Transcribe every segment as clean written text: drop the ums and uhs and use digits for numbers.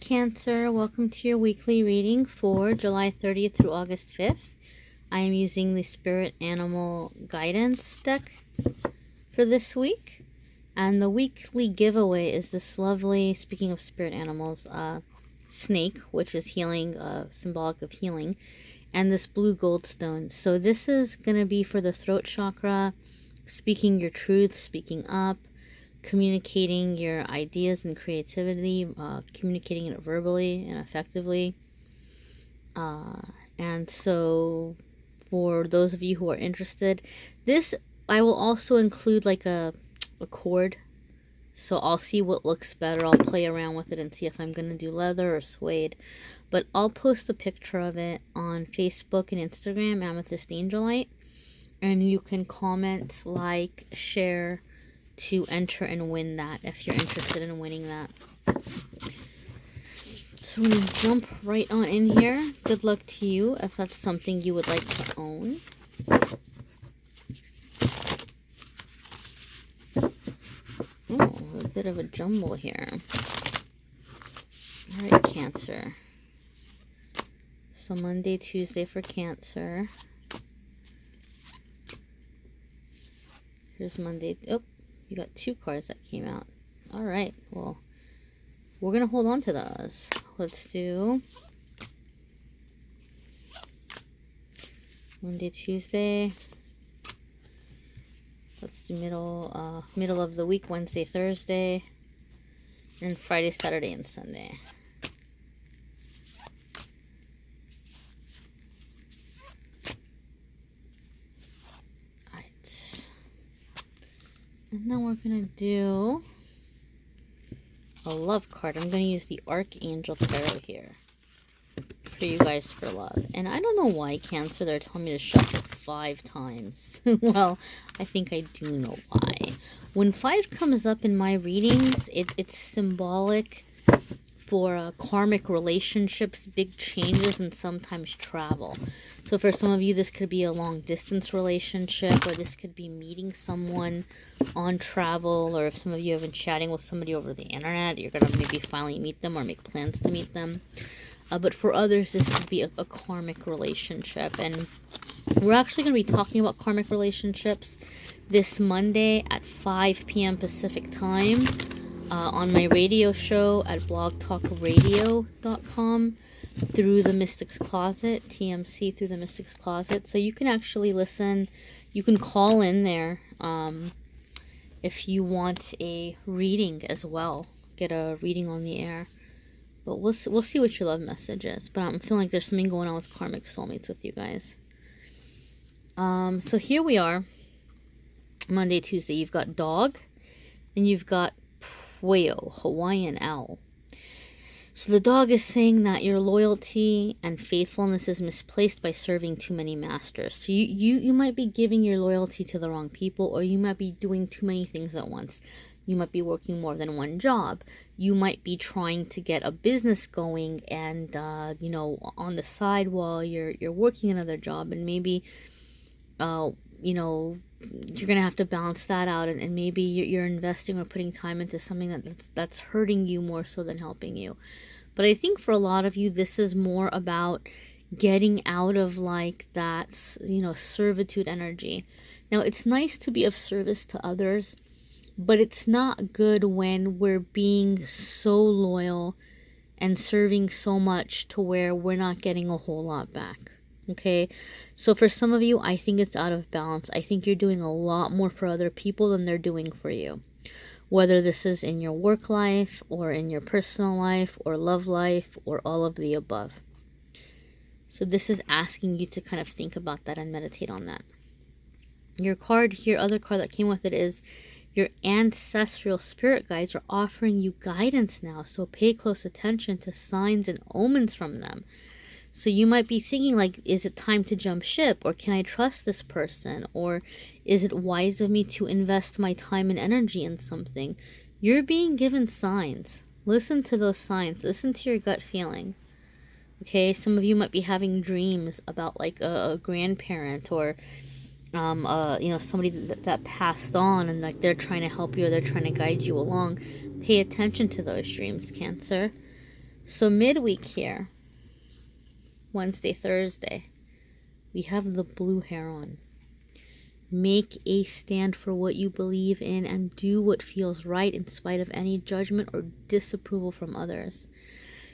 Cancer. Welcome to your weekly reading for July 30th through August 5th. I am using the Spirit Animal Guidance deck for this week. And the weekly giveaway is this lovely, speaking of spirit animals, snake, which is healing, symbolic of healing, and this blue gold stone. So this is going to be for the throat chakra, speaking your truth, speaking up, communicating your ideas and creativity, communicating it verbally and effectively. And so for those of you who are interested, this I will also include like a cord. So I'll see what looks better. I'll play around with it and see if I'm going to do leather or suede. But I'll post a picture of it on Facebook and Instagram, AmethystAngelLight. And you can comment, like, share to enter and win that if you're interested in winning that. So I'm going to jump right on in here. Good luck to you if that's something you would like to own. Oh, a bit of a jumble here. Alright, Cancer. So Monday, Tuesday for Cancer. Here's Monday. Oh, you got two cards that came out. Alright, well, we're going to hold on to those. Let's do Monday, Tuesday. Let's do middle of the week, Wednesday, Thursday, and Friday, Saturday, and Sunday. Alright. And then we're going to do a love card. I'm going to use the Archangel Tarot here for you guys for love. And I don't know why, Cancer, they're telling me to shuffle 5 times. Well, I think I do know why. When 5 comes up in my readings, it's symbolic for karmic relationships, big changes, and sometimes travel. So for some of you, this could be a long-distance relationship, or this could be meeting someone on travel, or if some of you have been chatting with somebody over the internet, you're going to maybe finally meet them or make plans to meet them. But for others, this could be a karmic relationship. And we're actually going to be talking about karmic relationships this Monday at 5 p.m. Pacific time on my radio show at blogtalkradio.com through the Mystic's Closet, TMC through the Mystic's Closet. So you can actually listen. You can call in there if you want a reading as well. Get a reading on the air. But we'll see what your love message is. But I'm feeling like there's something going on with karmic soulmates with you guys. So here we are. Monday, Tuesday. You've got dog. And you've got Pueo, Hawaiian owl. So the dog is saying that your loyalty and faithfulness is misplaced by serving too many masters. So you might be giving your loyalty to the wrong people, or you might be doing too many things at once. You might be working more than one job. You might be trying to get a business going and, you know, on the side while you're working another job. And maybe, you know, you're going to have to balance that out. And maybe you're investing or putting time into something that's hurting you more so than helping you. But I think for a lot of you, this is more about getting out of like that, you know, servitude energy. Now, it's nice to be of service to others, but it's not good when we're being so loyal and serving so much to where we're not getting a whole lot back. Okay? So for some of you, I think it's out of balance. I think you're doing a lot more for other people than they're doing for you. Whether this is in your work life or in your personal life or love life or all of the above. So this is asking you to kind of think about that and meditate on that. Your card here, other card that came with it is your ancestral spirit guides are offering you guidance now, so pay close attention to signs and omens from them. So you might be thinking like, is it time to jump ship? Or can I trust this person? Or is it wise of me to invest my time and energy in something? You're being given signs. Listen to those signs. Listen to your gut feeling. Okay, some of you might be having dreams about like a grandparent or you know, somebody that passed on, and like they're trying to help you or they're trying to guide you along. Pay attention to those dreams, Cancer. So midweek here, Wednesday, Thursday, we have the blue heron. Make a stand for what you believe in and do what feels right in spite of any judgment or disapproval from others.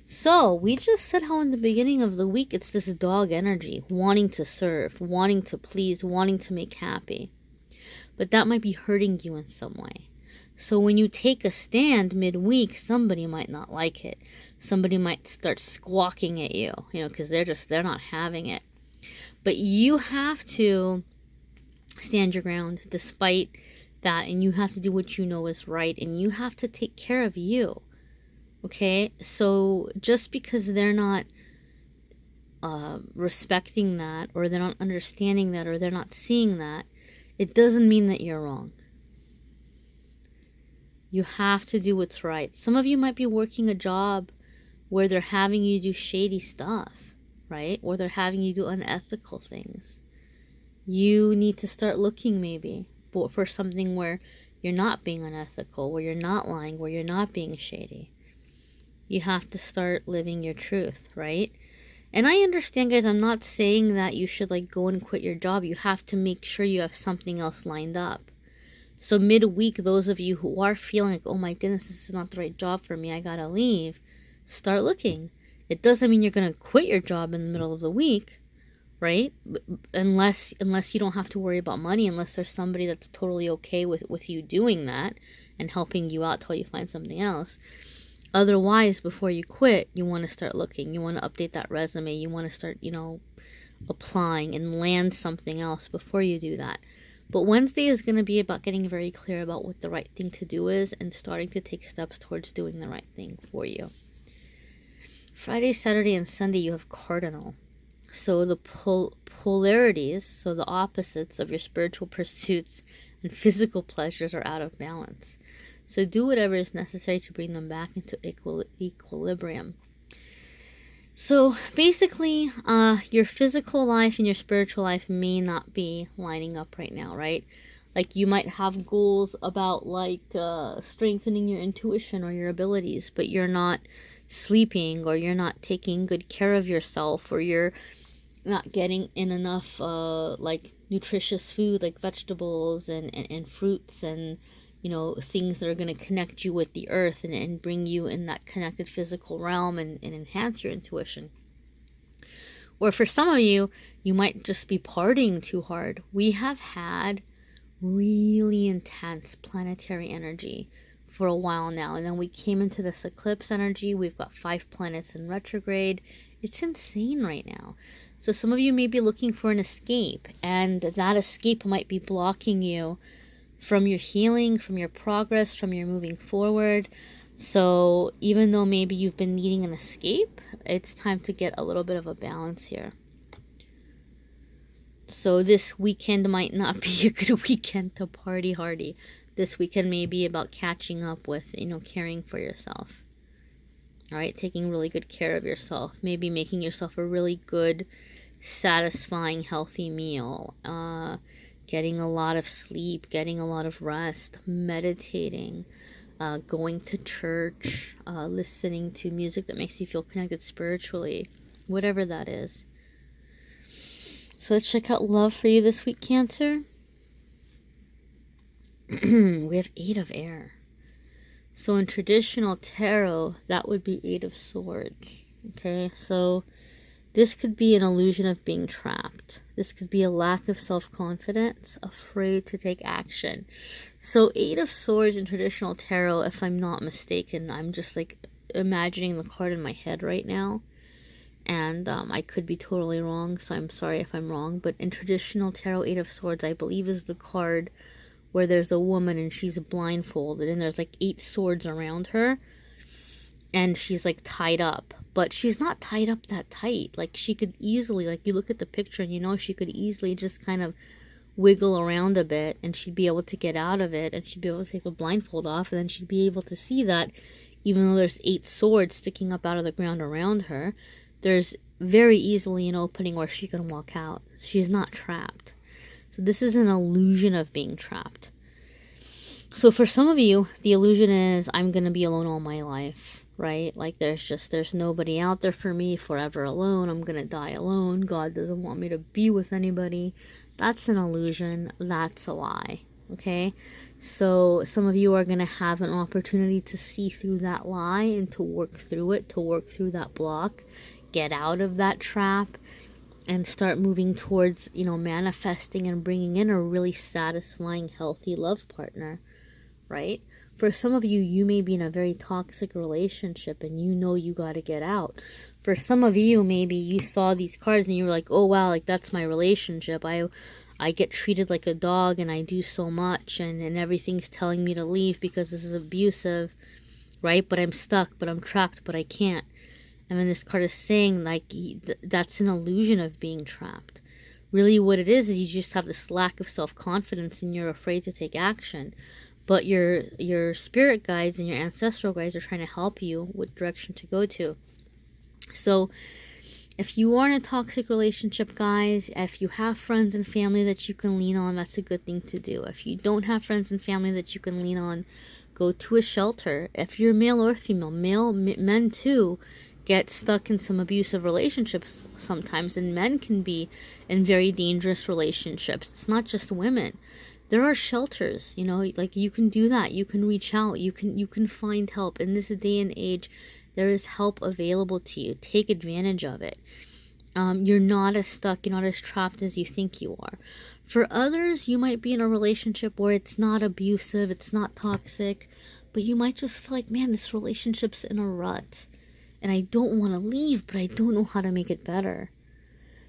So we just said how in the beginning of the week it's this dog energy, wanting to serve, wanting to please, wanting to make happy. But that might be hurting you in some way. So when you take a stand midweek, somebody might not like it. Somebody might start squawking at you, because they're not having it. But you have to stand your ground despite that, and you have to do what you know is right, and you have to take care of you. Okay? So just because they're not respecting that, or they're not understanding that, or they're not seeing that, it doesn't mean that you're wrong. You have to do what's right. Some of you might be working a job where they're having you do shady stuff, right? Or they're having you do unethical things. You need to start looking maybe for something where you're not being unethical, where you're not lying, where you're not being shady. You have to start living your truth, right? And I understand, guys, I'm not saying that you should go and quit your job. You have to make sure you have something else lined up. So midweek, those of you who are feeling like, oh my goodness, this is not the right job for me, I gotta leave, start looking. It doesn't mean you're gonna quit your job in the middle of the week, right? Unless you don't have to worry about money, unless there's somebody that's totally okay with you doing that and helping you out till you find something else. Otherwise, before you quit, you want to start looking. You want to update that resume. You want to start, applying and land something else before you do that. But Wednesday is going to be about getting very clear about what the right thing to do is and starting to take steps towards doing the right thing for you. Friday, Saturday, and Sunday, you have cardinal. So the polarities, so the opposites of your spiritual pursuits and physical pleasures are out of balance. So do whatever is necessary to bring them back into equilibrium. So basically, your physical life and your spiritual life may not be lining up right now, right? You might have goals about strengthening your intuition or your abilities, but you're not sleeping, or you're not taking good care of yourself, or you're not getting in enough nutritious food like vegetables and fruits and things that are going to connect you with the earth and bring you in that connected physical realm and enhance your intuition. Or for some of you, you might just be partying too hard. We have had really intense planetary energy for a while now. And then we came into this eclipse energy. We've got 5 planets in retrograde. It's insane right now. So some of you may be looking for an escape, and that escape might be blocking you from your healing, from your progress, from your moving forward. So even though maybe you've been needing an escape, it's time to get a little bit of a balance here. So this weekend might not be a good weekend to party hardy. This weekend may be about catching up with, caring for yourself. All right, taking really good care of yourself. Maybe making yourself a really good, satisfying, healthy meal. Getting a lot of sleep, getting a lot of rest, meditating, going to church, listening to music that makes you feel connected spiritually, whatever that is. So let's check out love for you this week, Cancer. We have 8 of air. So in traditional tarot, that would be 8 of swords. Okay, so this could be an illusion of being trapped. This could be a lack of self-confidence, afraid to take action. So 8 of swords in traditional tarot, if I'm not mistaken, I'm just imagining the card in my head right now. And I could be totally wrong, so I'm sorry if I'm wrong. But in traditional tarot, 8 of swords, I believe is the card where there's a woman and she's blindfolded and there's 8 swords around her. And she's tied up. But she's not tied up that tight. She could easily, you look at the picture and she could easily just kind of wiggle around a bit and she'd be able to get out of it and she'd be able to take the blindfold off and then she'd be able to see that even though there's 8 swords sticking up out of the ground around her, there's very easily an opening where she can walk out. She's not trapped. So this is an illusion of being trapped. So for some of you, the illusion is I'm going to be alone all my life, right? Like there's nobody out there for me, forever alone. I'm going to die alone. God doesn't want me to be with anybody. That's an illusion. That's a lie. Okay? So some of you are going to have an opportunity to see through that lie and to work through it, to work through that block, get out of that trap, and start moving towards, manifesting and bringing in a really satisfying, healthy love partner, right? For some of you, you may be in a very toxic relationship and you got to get out. For some of you, maybe you saw these cards and you were like, oh wow, like that's my relationship. I get treated like a dog and I do so much and everything's telling me to leave because this is abusive, right? But I'm stuck, but I'm trapped, but I can't. And then this card is saying, like, that's an illusion of being trapped. Really what it is you just have this lack of self-confidence and you're afraid to take action. But your spirit guides and your ancestral guides are trying to help you what direction to go to. So if you are in a toxic relationship, guys, if you have friends and family that you can lean on, that's a good thing to do. If you don't have friends and family that you can lean on, go to a shelter. If you're male or female, men too get stuck in some abusive relationships sometimes, and men can be in very dangerous relationships. It's not just women. There are shelters, like you can do that. You can reach out. You can find help. In this day and age, there is help available to you. Take advantage of it. You're not as stuck, you're not as trapped as you think you are. For others, you might be in a relationship where it's not abusive, it's not toxic, but you might just feel like, man, this relationship's in a rut. And I don't want to leave, but I don't know how to make it better.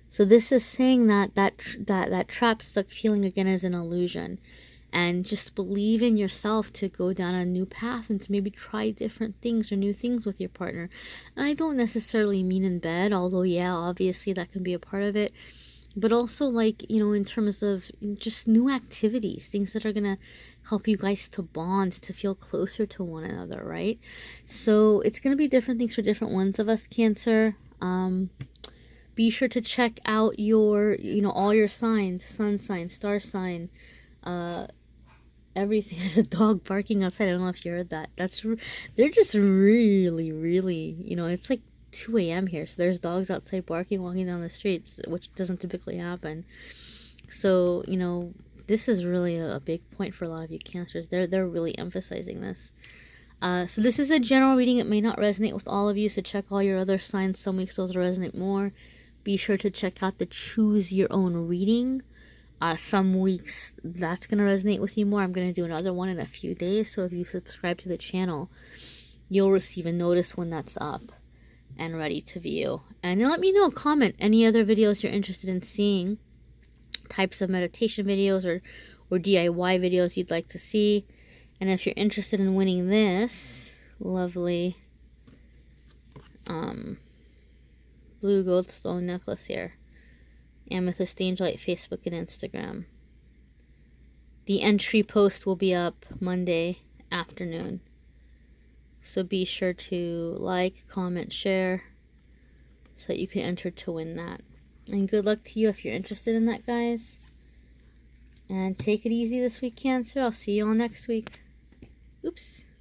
So this is saying that trapped, stuck feeling again is an illusion. And just believe in yourself to go down a new path and to maybe try different things or new things with your partner. And I don't necessarily mean in bed, although yeah, obviously that can be a part of it. But also like, in terms of just new activities, things that are going to help you guys to bond, to feel closer to one another, right? So it's going to be different things for different ones of us, Cancer. Be sure to check out your, all your signs, sun sign, star sign, everything. There's a dog barking outside. I don't know if you heard that. They're just really, really, it's like 2 a.m. here, so there's dogs outside barking, walking down the streets, which doesn't typically happen. So, this is really a big point for a lot of you Cancers. They're really emphasizing this. So this is a general reading. It may not resonate with all of you, so check all your other signs. Some weeks those resonate more. Be sure to check out the Choose Your Own reading. Some weeks that's going to resonate with you more. I'm going to do another one in a few days, so if you subscribe to the channel, you'll receive a notice when that's up and ready to view. And let me know, comment any other videos you're interested in seeing, types of meditation videos or DIY videos you'd like to see. And if you're interested in winning this lovely blue goldstone necklace here, AmethystAngelLight Facebook and Instagram. The entry post will be up Monday afternoon. So be sure to like, comment, share so that you can enter to win that. And good luck to you if you're interested in that, guys. And take it easy this week, Cancer. I'll see you all next week. Oops.